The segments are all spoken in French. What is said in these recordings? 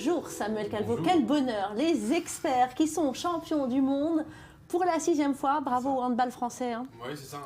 Bonjour Samuel Calvo, Bonjour. quel bonheur. Les experts qui sont champions du monde pour la 6e fois. Bravo au handball français. Hein. Oui, c'est ça.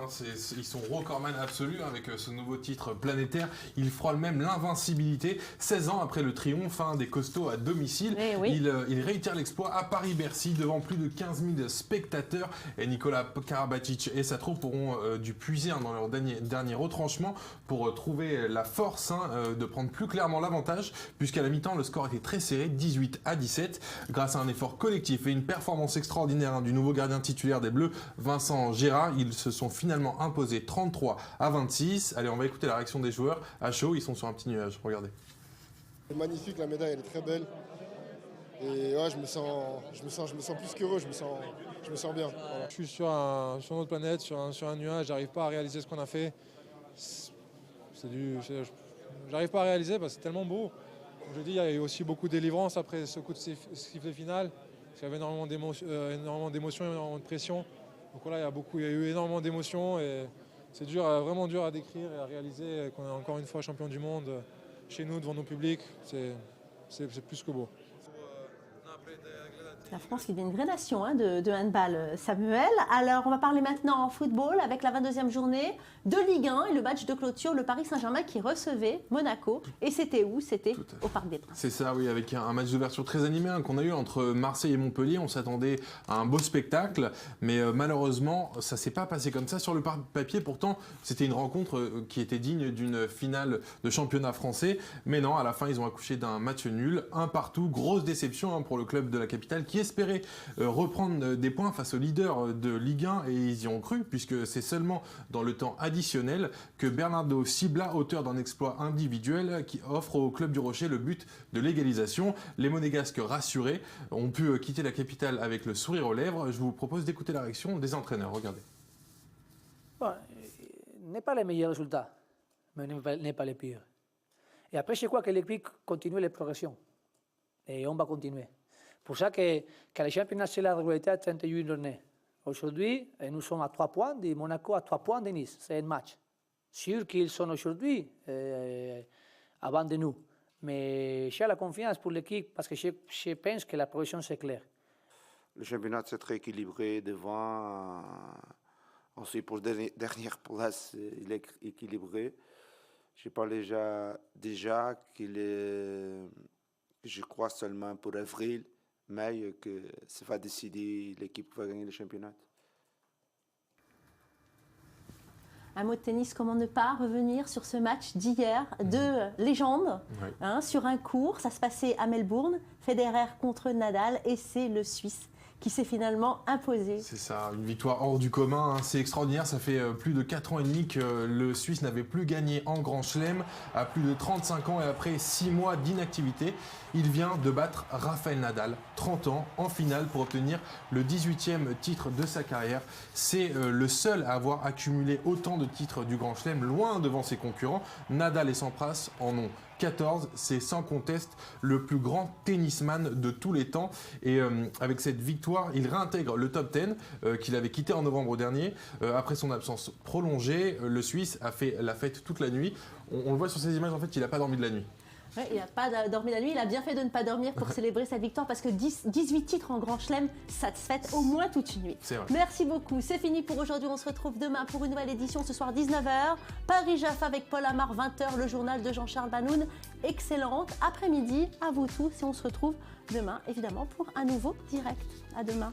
Ils sont recordman absolus avec ce nouveau titre planétaire. Ils frôlent même l'invincibilité. 16 ans après le triomphe des costauds à domicile, Oui. ils réitèrent l'exploit à Paris-Bercy devant plus de 15 000 spectateurs. Et Nicolas Karabatic et sa troupe auront dû puiser dans leur dernier retranchement pour trouver la force de prendre plus clairement l'avantage, puisqu'à la mi-temps, le score était très serré, 18-17, grâce à un effort collectif et une performance extraordinaire du nouveau gardien titulaire des Bleus, Vincent Gérard. Ils se sont finalement imposés 33-26. Allez, on va écouter la réaction des joueurs. À chaud, ils sont sur un petit nuage. Regardez. C'est magnifique, la médaille elle est très belle. Et ouais, je me sens plus qu'heureux, je me sens bien. Voilà. Je suis sur une autre planète, sur un nuage, j'arrive pas à réaliser ce qu'on a fait. J'arrive pas à réaliser parce que c'est tellement beau. Comme je dis, il y a eu aussi beaucoup de délivrance après ce coup de sifflet final. Il y avait énormément d'émotions, énormément de pression. Donc voilà, il y a eu énormément d'émotions et c'est vraiment dur à décrire et à réaliser qu'on est encore une fois champion du monde chez nous, devant nos publics. C'est plus que beau. La France qui devient une vraie nation de handball, Samuel. Alors, on va parler maintenant en football avec la 22e journée de Ligue 1 et le match de clôture, le Paris Saint-Germain qui recevait Monaco. Et c'était où? C'était au Parc des Princes. C'est ça, oui, avec un match d'ouverture très animé qu'on a eu entre Marseille et Montpellier. On s'attendait à un beau spectacle, mais malheureusement, ça s'est pas passé comme ça sur le papier. Pourtant, c'était une rencontre qui était digne d'une finale de championnat français. Mais non, à la fin, ils ont accouché d'un match nul, un partout. Grosse déception pour le club de la capitale qui espérait reprendre des points face au leader de Ligue 1 et ils y ont cru puisque c'est seulement dans le temps additionnel que Bernardo Sibla, auteur d'un exploit individuel, qui offre au club du Rocher le but de l'égalisation. Les Monégasques rassurés ont pu quitter la capitale avec le sourire aux lèvres. Je vous propose d'écouter la réaction des entraîneurs. Regardez. Bon, n'est pas les meilleurs résultats, mais n'est pas les pires. Et après, je crois que l'équipe continue les progressions. Et on va continuer. Pour ça que le championnat, c'est la régularité à 31 journées. Aujourd'hui, nous sommes à 3 points de Monaco, à 3 points de Nice. C'est un match. Sûr qu'ils sont aujourd'hui avant de nous. Mais j'ai la confiance pour l'équipe parce que je pense que la progression, c'est clair. Le championnat, c'est très équilibré devant. Ensuite, pour la dernière place, il est équilibré. Je parle déjà qu'il est, je crois seulement pour avril, mai, que ça va décider l'équipe qui va gagner le championnat. Un mot de tennis, comment ne pas revenir sur ce match d'hier de légende, sur un court. Ça se passait à Melbourne, Federer contre Nadal et c'est le Suisse qui s'est finalement imposé. C'est ça, une victoire hors du commun, c'est extraordinaire. Ça fait plus de 4 ans et demi que le Suisse n'avait plus gagné en Grand Chelem, à plus de 35 ans et après 6 mois d'inactivité. Il vient de battre Rafael Nadal, 30 ans, en finale pour obtenir le 18e titre de sa carrière. C'est le seul à avoir accumulé autant de titres du Grand Chelem, loin devant ses concurrents. Nadal et Sampras en ont 14, c'est sans conteste le plus grand tennisman de tous les temps. Et avec cette victoire, il réintègre le top 10 qu'il avait quitté en novembre dernier. Après son absence prolongée, le Suisse a fait la fête toute la nuit. On le voit sur ces images, en fait, il n'a pas dormi de la nuit. Ouais, il n'a pas dormi la nuit, il a bien fait de ne pas dormir pour célébrer cette victoire parce que 18 titres en Grand Chelem, ça te fête au moins toute une nuit. C'est vrai. Merci beaucoup, c'est fini pour aujourd'hui. On se retrouve demain pour une nouvelle édition, ce soir 19h. Paris-Jaffa avec Paul Amar, 20h, le journal de Jean-Charles Banoun. Excellente après-midi à vous tous et on se retrouve demain évidemment pour un nouveau direct. À demain.